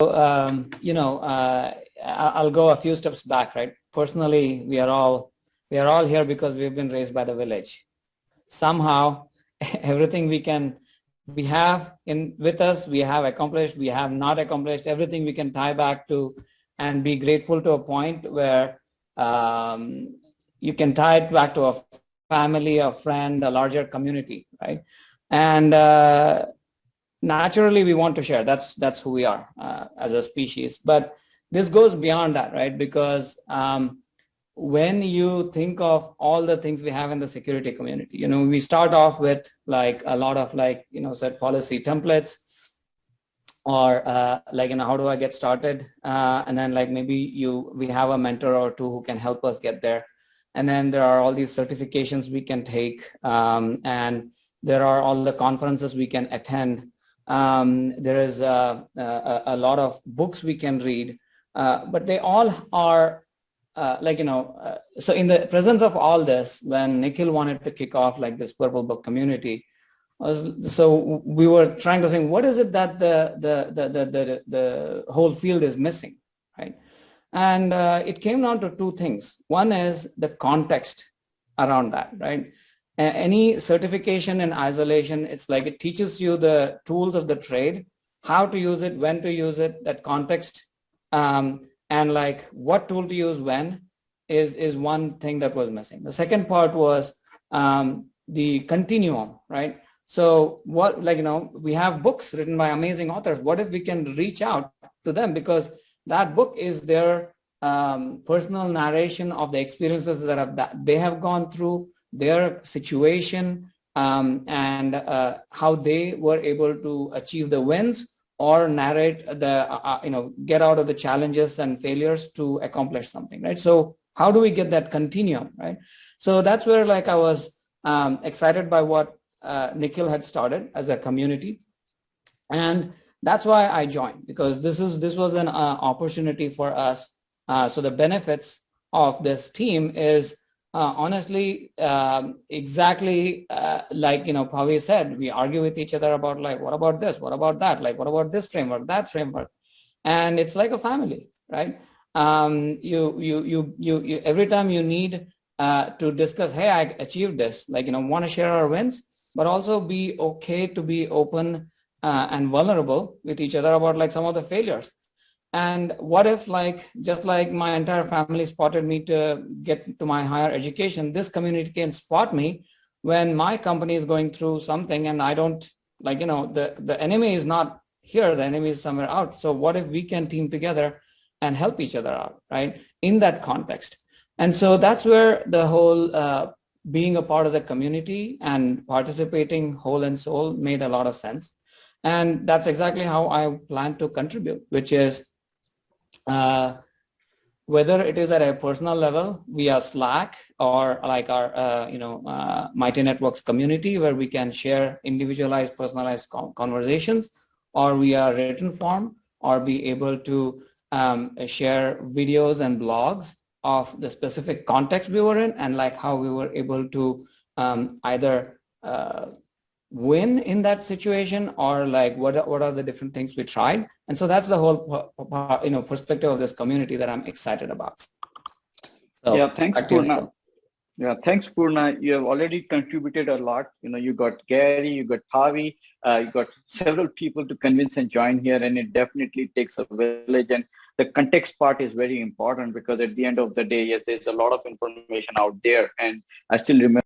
I'll go a few steps back, right? Personally, we are all here because we've been raised by the village. Somehow, everything we have with us, we have accomplished, we have not accomplished, everything we can tie back to and be grateful to a point where you can tie it back to a family, a friend, a larger community, right? And naturally we want to share. That's who we are as a species. But this goes beyond that, right? Because when you think of all the things we have in the security community, we start off with like a lot of set policy templates, or how do I get started, and then maybe we have a mentor or two who can help us get there. And then there are all these certifications we can take, and there are all the conferences we can attend. There is a lot of books we can read, but they all are so in the presence of all this, when Nikhil wanted to kick off this Purple Book community, so we were trying to think, what is it that the whole field is missing, right? And it came down to two things. One is the context around that, right? Any certification in isolation, it's like it teaches you the tools of the trade, how to use it, when to use it, that context, and what tool to use when is one thing that was missing. The second part was the continuum, right? So what, we have books written by amazing authors. What if we can reach out to them? Because that book is their personal narration of the experiences that they have gone through, their situation, and how they were able to achieve the wins or narrate the, get out of the challenges and failures to accomplish something, right? So how do we get that continuum, right? So that's where I was excited by what Nikhil had started as a community. And that's why I joined, because this was an opportunity for us. So the benefits of this team is honestly exactly like Pavi said. We argue with each other about what about this, what about that, what about this framework, that framework, and it's like a family, right? You every time you need to discuss, hey, I achieved this, want to share our wins, but also be okay to be open and vulnerable with each other about some of the failures. And what if just like my entire family spotted me to get to my higher education, this community can spot me when my company is going through something and I don't, the enemy is not here, the enemy is somewhere out. So what if we can team together and help each other out, right? In that context. And so that's where the whole being a part of the community and participating whole and soul made a lot of sense. And that's exactly how I plan to contribute, which is whether it is at a personal level via Slack or our Mighty Networks community, where we can share individualized, personalized conversations, or via written form, or be able to share videos and blogs of the specific context we were in, and how we were able to either win in that situation, or what are the different things we tried. And so that's the whole perspective of this community that I'm excited about. So, yeah, thanks, Poorna. Yeah, thanks, Poorna. You have already contributed a lot. You got Gary, you got Pavi, you got several people to convince and join here, and it definitely takes a village. And the context part is very important, because at the end of the day, yes, there's a lot of information out there. And I still remember